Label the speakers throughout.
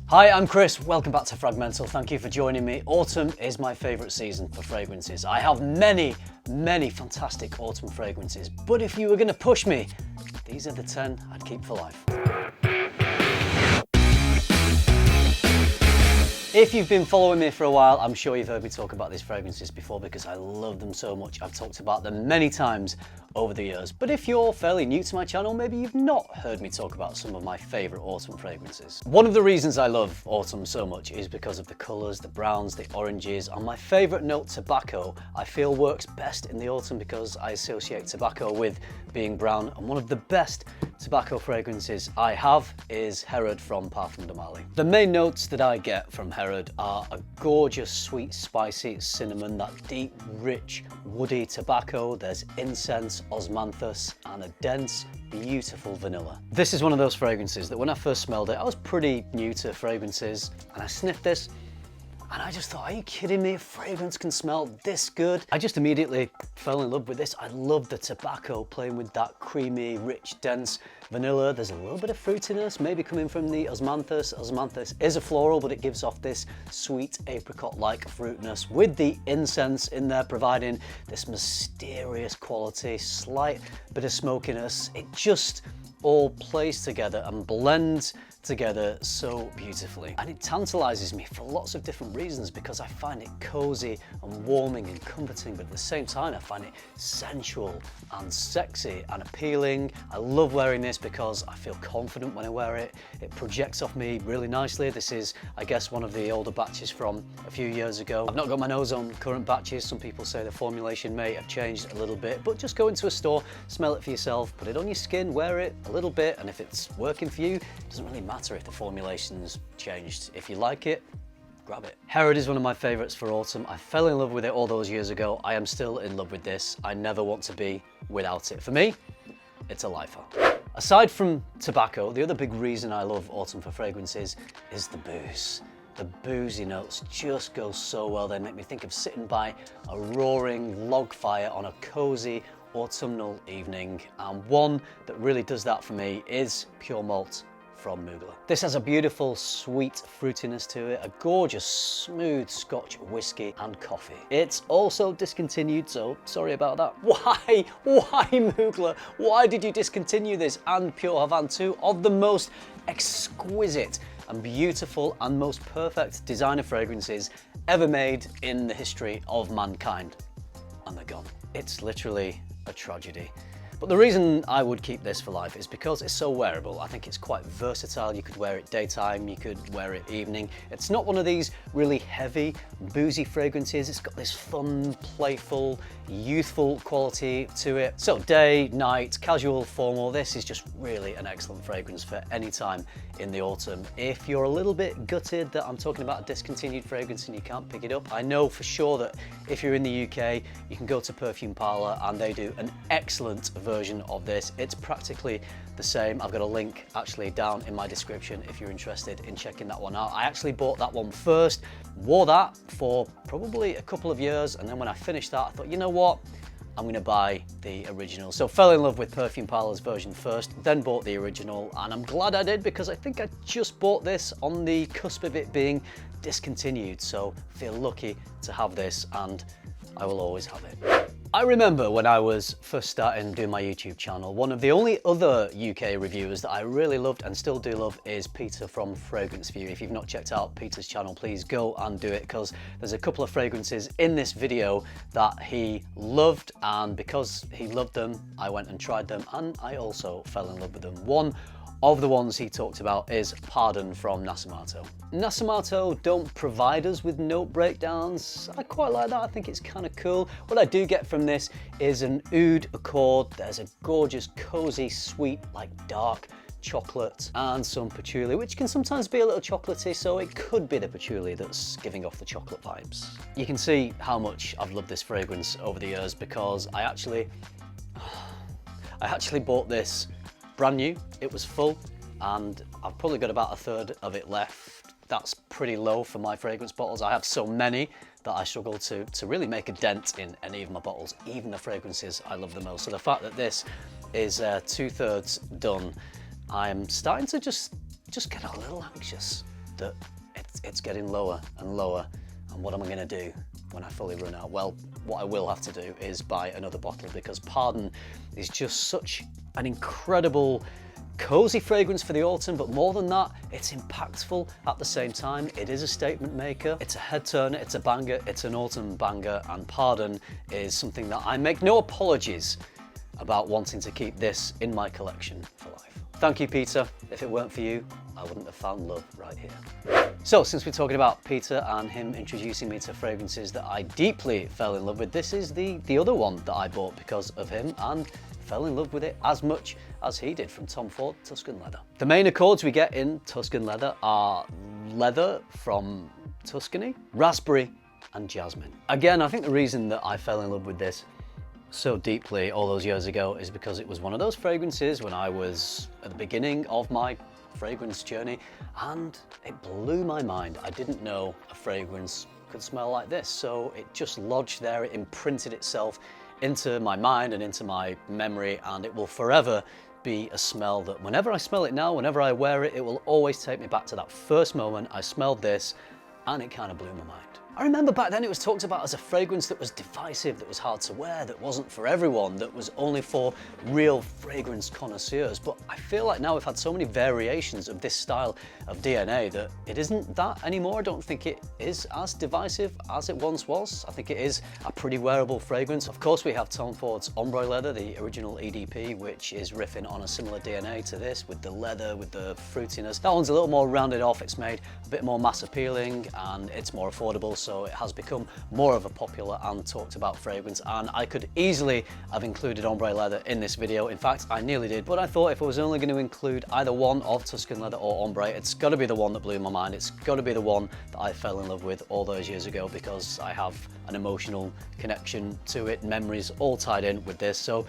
Speaker 1: Hi, I'm Chris. Welcome back to FRAG-MENTAL. Thank you for joining me. Autumn is my favourite season for fragrances. I have many fantastic autumn fragrances, but if you were going to push me, these are the 10 I'd keep for life. If you've been following me for a while, I'm sure you've heard me talk about these fragrances before because I love them so much. I've talked about them many times over the years. But if you're fairly new to my channel, maybe you've not heard me talk about some of my favourite autumn fragrances. One of the reasons I love autumn so much is because of the colours, the browns, the oranges, and my favourite note, tobacco, I feel works best in the autumn because I associate tobacco with being brown, and one of the best tobacco fragrances I have is Herod from Parfum de Marly. The main notes that I get from Herod are a gorgeous, sweet, spicy cinnamon, that deep, rich, woody tobacco, there's incense, osmanthus, and a dense, beautiful vanilla. This is one of those fragrances that when I first smelled it, I was pretty new to fragrances, and I sniffed this, and I just thought, are you kidding me? A fragrance can smell this good? I just immediately fell in love with this. I love the tobacco playing with that creamy, rich, dense vanilla. There's a little bit of fruitiness, maybe coming from the osmanthus. Osmanthus is a floral, but it gives off this sweet apricot-like fruitness with the incense in there, providing this mysterious quality, slight bit of smokiness. It just all plays together and blends together so beautifully, and it tantalizes me for lots of different reasons because I find it cozy and warming and comforting, but at the same time I find it sensual and sexy and appealing. I love wearing this because I feel confident when I wear it. It projects off me really nicely. This is, I guess, one of the older batches from a few years ago. I've not got my nose on current batches. Some people say the formulation may have changed a little bit, but just go into a store, smell it for yourself, put it on your skin, wear it a little bit, and if it's working for you, it doesn't really matter if the formulation's changed. If you like it, grab it. Herod is one of my favorites for autumn. I fell in love with it all those years ago. I am still in love with this. I never want to be without it. For me, it's a lifer. Aside from tobacco, the other big reason I love autumn for fragrances is the booze. The boozy notes just go so well. They make me think of sitting by a roaring log fire on a cozy autumnal evening, and one that really does that for me is Pure Malt from Mugler. This has a beautiful sweet fruitiness to it, a gorgeous smooth Scotch whiskey and coffee. It's also discontinued, so sorry about that. Why Mugler? Why did you discontinue this and Pure Havant, two of the most exquisite and beautiful and most perfect designer fragrances ever made in the history of mankind? And they're gone. It's literally a tragedy. But the reason I would keep this for life is because it's so wearable. I think it's quite versatile. You could wear it daytime, you could wear it evening. It's not one of these really heavy, boozy fragrances. It's got this fun, playful, youthful quality to it. So day, night, casual, formal, this is just really an excellent fragrance for any time in the autumn. If you're a little bit gutted that I'm talking about a discontinued fragrance and you can't pick it up, I know for sure that if you're in the UK, you can go to Perfume Parlour and they do an excellent version of this. It's practically the same. I've got a link actually down in my description if you're interested in checking that one out. I actually bought that one first, wore that for probably a couple of years, and then when I finished that I thought, you know what, I'm gonna buy the original. So fell in love with Perfume Parlour's version first, then bought the original, and I'm glad I did because I think I just bought this on the cusp of it being discontinued, so feel lucky to have this and I will always have it. I remember when I was first starting doing my YouTube channel, one of the only other UK reviewers that I really loved and still do love is Peter from Fragrance View. If you've not checked out Peter's channel, please go and do it because there's a couple of fragrances in this video that he loved, and because he loved them, I went and tried them and I also fell in love with them. One of the ones he talked about is Pardon from Nasomatto. Nasomatto don't provide us with note breakdowns. I quite like that. I think it's kind of cool. What I do get from this is an oud accord. There's a gorgeous, cozy, sweet, like dark chocolate and some patchouli, which can sometimes be a little chocolatey, so it could be the patchouli that's giving off the chocolate vibes. You can see how much I've loved this fragrance over the years because I actually bought this brand new. It was full and I've probably got about a third of it left. That's pretty low for my fragrance bottles. I have so many that I struggle to really make a dent in any of my bottles, even the fragrances I love the most. So the fact that this is 2/3 done, I'm starting to just get a little anxious, that it's getting lower and lower. And what am I going to do when I fully run out? Well, what I will have to do is buy another bottle, because Pardon is just such an incredible cozy fragrance for the autumn, but more than that, it's impactful at the same time. It is a statement maker, it's a head turner, it's a banger, it's an autumn banger, and Pardon is something that I make no apologies about wanting to keep this in my collection for life. Thank you, Peter. If it weren't for you, I wouldn't have found love right here. So, since we're talking about Peter and him introducing me to fragrances that I deeply fell in love with, this is the other one that I bought because of him, and fell in love with it as much as he did, from Tom Ford Tuscan Leather. The main accords we get in Tuscan Leather are leather from Tuscany, raspberry, and jasmine. Again, I think the reason that I fell in love with this so deeply all those years ago is because it was one of those fragrances when I was at the beginning of my fragrance journey, and it blew my mind. I didn't know a fragrance could smell like this, so it just lodged there, it imprinted itself into my mind and into my memory, and it will forever be a smell that whenever I smell it now, whenever I wear it, it will always take me back to that first moment I smelled this, and it kind of blew my mind. I remember back then it was talked about as a fragrance that was divisive, that was hard to wear, that wasn't for everyone, that was only for real fragrance connoisseurs. But I feel like now we've had so many variations of this style of DNA that it isn't that anymore. I don't think it is as divisive as it once was. I think it is a pretty wearable fragrance. Of course, we have Tom Ford's Ombre Leather, the original EDP, which is riffing on a similar DNA to this, with the leather, with the fruitiness. That one's a little more rounded off. It's made a bit more mass appealing, and it's more affordable, so it has become more of a popular and talked about fragrance, and I could easily have included Ombre Leather in this video. In fact, I nearly did, but I thought if I was only going to include either one of Tuscan Leather or Ombre, it's got to be the one that blew my mind. It's got to be the one that I fell in love with all those years ago, because I have an emotional connection to it, memories all tied in with this. So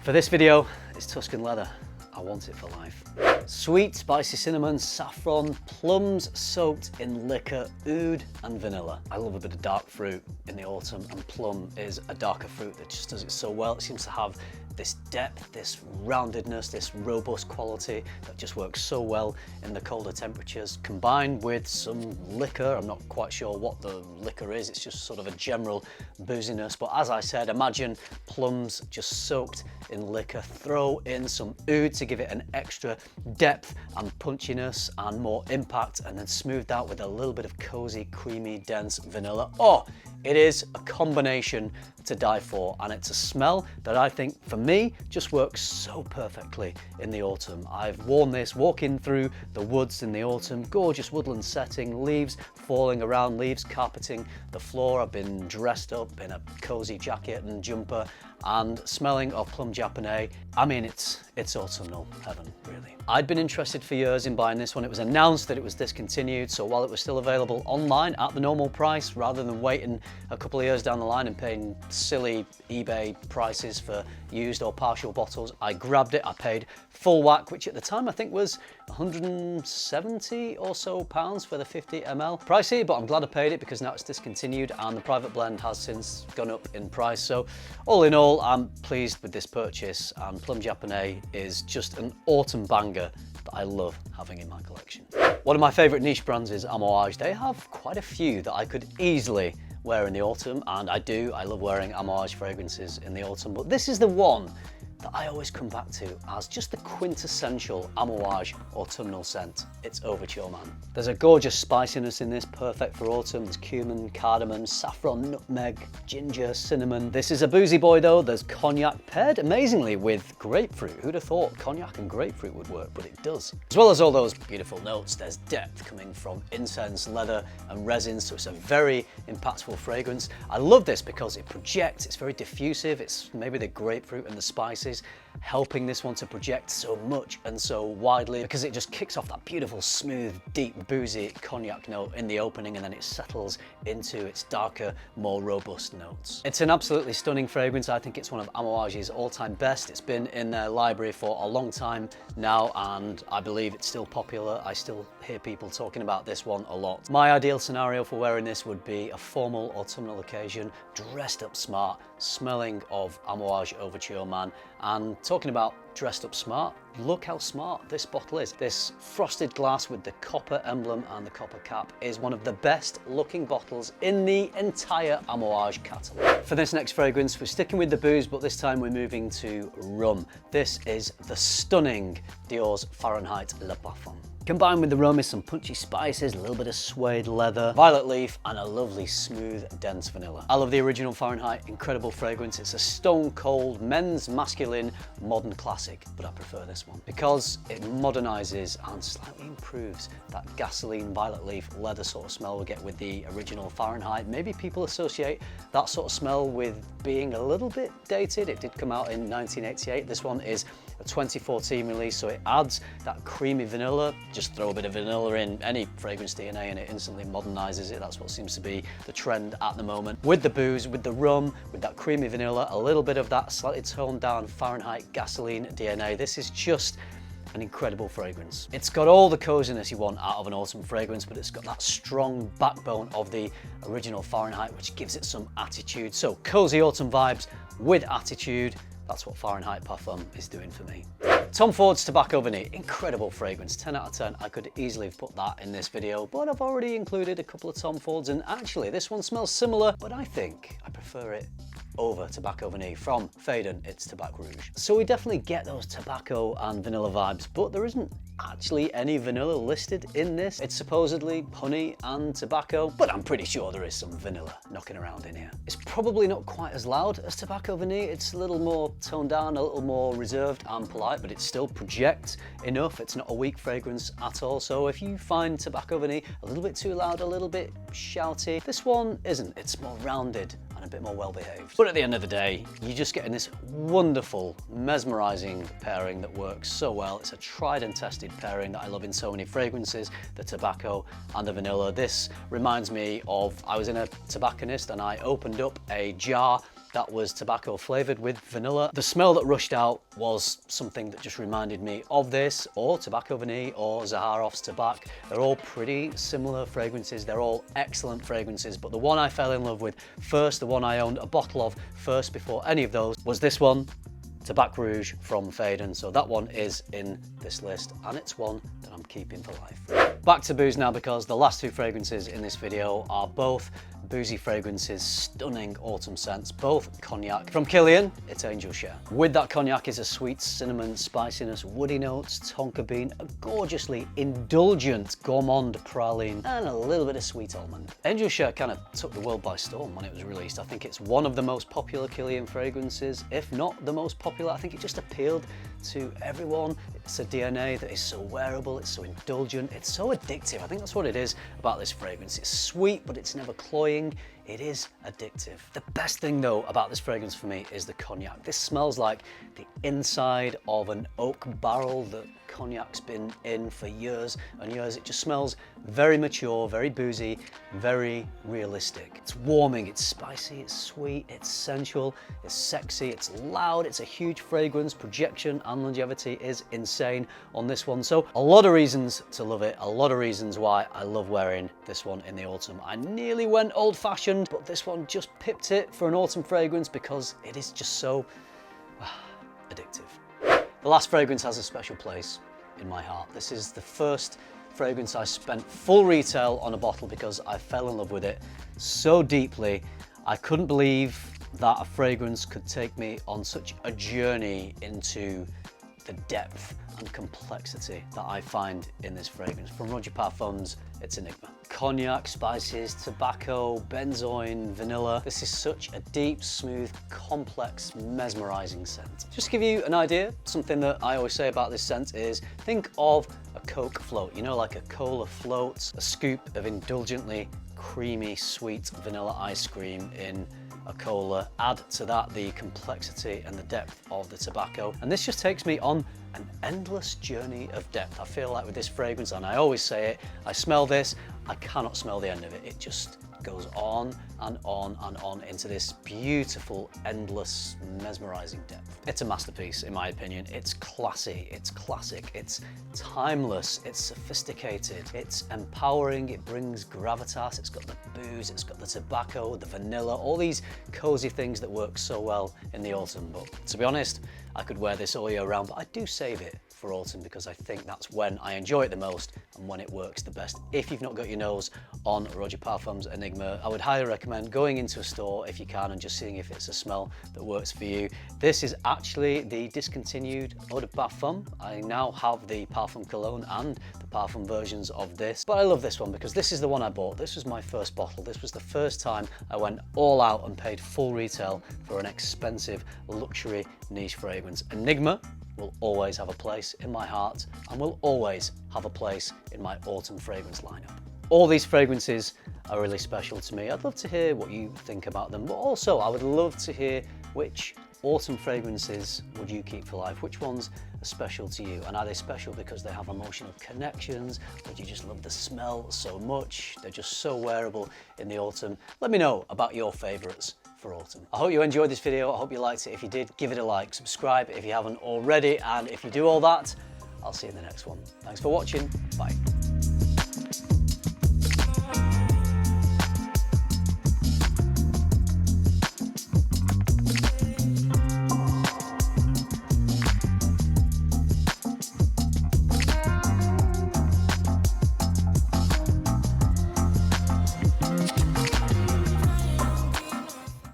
Speaker 1: for this video, it's Tuscan Leather. I want it for life. Sweet, spicy cinnamon, saffron, plums soaked in liquor, oud and vanilla. I love a bit of dark fruit in the autumn, and plum is a darker fruit that just does it so well. It seems to have this depth, this roundedness, this robust quality that just works so well in the colder temperatures, combined with some liquor. I'm not quite sure what the liquor is, it's just sort of a general booziness. But as I said, imagine plums just soaked in liquor, throw in some oud to give it an extra depth and punchiness and more impact, and then smoothed out with a little bit of cozy, creamy, dense vanilla. Oh, it is a combination to die for, and it's a smell that I think, for me, just works so perfectly in the autumn. I've worn this walking through the woods in the autumn, gorgeous woodland setting, leaves falling around, leaves carpeting the floor. I've been dressed up in a cozy jacket and jumper and smelling of Plum Japonais. I mean, it's autumnal heaven, really. I'd been interested for years in buying this one. It was announced that it was discontinued, so while it was still available online at the normal price, rather than waiting a couple of years down the line and paying silly eBay prices for used or partial bottles, I grabbed it. I paid full whack, which at the time I think was 170 or so pounds for the 50 ml. Pricey, but I'm glad I paid it, because now it's discontinued and the private blend has since gone up in price. So all in all, I'm pleased with this purchase, and Plum Japonais is just an autumn banger that I love having in my collection. One of my favourite niche brands is Amouage. They have quite a few that I could easily wear in the autumn, and I do. I love wearing Amouage fragrances in the autumn, but this is the one that I always come back to as just the quintessential Amouage autumnal scent. It's Overture, man. There's a gorgeous spiciness in this, perfect for autumn. There's cumin, cardamom, saffron, nutmeg, ginger, cinnamon. This is a boozy boy though. There's cognac paired amazingly with grapefruit. Who'd have thought cognac and grapefruit would work, but it does. As well as all those beautiful notes, there's depth coming from incense, leather and resins, so it's a very impactful fragrance. I love this because it projects, it's very diffusive. It's maybe the grapefruit and the spices helping this one to project so much and so widely, because it just kicks off that beautiful, smooth, deep, boozy cognac note in the opening, and then it settles into its darker, more robust notes. It's an absolutely stunning fragrance. I think it's one of Amouage's all-time best. It's been in their library for a long time now, and I believe it's still popular. I still hear people talking about this one a lot. My ideal scenario for wearing this would be a formal autumnal occasion, dressed up smart, smelling of Amouage Overture, man, and Talking about dressed up smart, look how smart this bottle is. This frosted glass with the copper emblem and the copper cap is one of the best looking bottles in the entire Amouage catalogue. For this next fragrance, we're sticking with the booze, but this time we're moving to rum. This is the stunning Dior's Fahrenheit Le Parfum. Combined with the rum is some punchy spices, a little bit of suede leather, violet leaf, and a lovely smooth, dense vanilla. I love the original Fahrenheit, incredible fragrance. It's a stone cold, men's masculine, modern classic, but I prefer this one because it modernizes and slightly improves that gasoline, violet leaf, leather sort of smell we get with the original Fahrenheit. Maybe people associate that sort of smell with being a little bit dated. It did come out in 1988. This one is a 2014 release, so it adds that creamy vanilla. Just throw a bit of vanilla in any fragrance DNA and it instantly modernizes it. That's what seems to be the trend at the moment. With the booze, with the rum, with that creamy vanilla, a little bit of that slightly toned down Fahrenheit gasoline DNA. This is just an incredible fragrance. It's got all the coziness you want out of an autumn fragrance, but it's got that strong backbone of the original Fahrenheit, which gives it some attitude. So cozy autumn vibes with attitude. That's what Fahrenheit Parfum is doing for me. Tom Ford's Tobacco Vanille, incredible fragrance, 10 out of 10. I could easily have put that in this video, but I've already included a couple of Tom Fords, and actually this one smells similar, but I think I prefer it over Tobacco Vanille from Phaedon. It's Tabac Rouge. So we definitely get those tobacco and vanilla vibes, but there isn't actually any vanilla listed in this. It's supposedly honey and tobacco, but I'm pretty sure there is some vanilla knocking around in here. It's probably not quite as loud as Tobacco Vanille. It's a little more toned down, a little more reserved and polite, but it still projects enough. It's not a weak fragrance at all. So if you find Tobacco Vanille a little bit too loud, a little bit shouty, this one isn't. It's more rounded and a bit more well-behaved. But at the end of the day, you're just getting this wonderful, mesmerizing pairing that works so well. It's a tried and tested pairing that I love in so many fragrances, the tobacco and the vanilla. This reminds me of, I was in a tobacconist and I opened up a jar that was tobacco flavored with vanilla. The smell that rushed out was something that just reminded me of this, or Tobacco Vanille, or Zaharoff's Tabac. They're all pretty similar fragrances. They're all excellent fragrances, but the one I fell in love with first, the one I owned a bottle of first before any of those, was this one, Tabac Rouge from Phaedon. So that one is in this list, and it's one that I'm keeping for life. Back to booze now, because the last two fragrances in this video are both boozy fragrances, stunning autumn scents, both cognac. From Killian, it's Angel Share. With that cognac is a sweet cinnamon spiciness, woody notes, tonka bean, a gorgeously indulgent gourmand praline, and a little bit of sweet almond. Angel Share kind of took the world by storm when it was released. I think it's one of the most popular Killian fragrances, if not the most popular. I think it just appealed to everyone. It's a DNA that is so wearable, it's so indulgent, it's so addictive. I think that's what it is about this fragrance. It's sweet, but it's never cloying. It is addictive. The best thing though about this fragrance for me is the cognac. This smells like the inside of an oak barrel that cognac's been in for years and years. It just smells very mature, very boozy, very realistic. It's warming, it's spicy, it's sweet, it's sensual, it's sexy, it's loud, it's a huge fragrance. Projection and longevity is insane on this one. So a lot of reasons to love it, a lot of reasons why I love wearing this one in the autumn. I nearly went old-fashioned, but this one just pipped it for an autumn fragrance because it is just so addictive. The last fragrance has a special place in my heart. This is the first fragrance I spent full retail on a bottle because I fell in love with it so deeply. I couldn't believe that a fragrance could take me on such a journey into the depth and complexity that I find in this fragrance. From Roja Parfums, it's Enigma. Cognac, spices, tobacco, benzoin, vanilla. This is such a deep, smooth, complex, mesmerizing scent. Just to give you an idea, something that I always say about this scent is think of a Coke float, you know, like a cola float, a scoop of indulgently creamy, sweet vanilla ice cream in a cola. Add to that the complexity and the depth of the tobacco, and this just takes me on an endless journey of depth. I feel like with this fragrance, and I always say it, I smell this, I cannot smell the end of it. It just goes on and on into this beautiful, endless, mesmerizing depth. It's a masterpiece, in my opinion. It's classy, it's classic, it's timeless, it's sophisticated, it's empowering, it brings gravitas, it's got the booze, it's got the tobacco, the vanilla, all these cozy things that work so well in the autumn. But to be honest, I could wear this all year round, but I do save it for autumn because I think that's when I enjoy it the most and when it works the best. If you've not got your nose on Roja Parfums Enigma, I would highly recommend going into a store if you can and just seeing if it's a smell that works for you. This is actually the discontinued Eau de Parfum. I now have the Parfum Cologne and the Parfum versions of this, but I love this one because this is the one I bought. This was my first bottle. This was the first time I went all out and paid full retail for an expensive luxury niche fragrance. Enigma will always have a place in my heart and will always have a place in my autumn fragrance lineup. All these fragrances are really special to me. I'd love to hear what you think about them, but also I would love to hear which autumn fragrances would you keep for life? Which ones are special to you? And are they special because they have emotional connections, or do you just love the smell so much? They're just so wearable in the autumn. Let me know about your favorites for autumn. I hope you enjoyed this video. I hope you liked it. If you did, give it a like, subscribe if you haven't already, and if you do all that, I'll see you in the next one. Thanks for watching. Bye.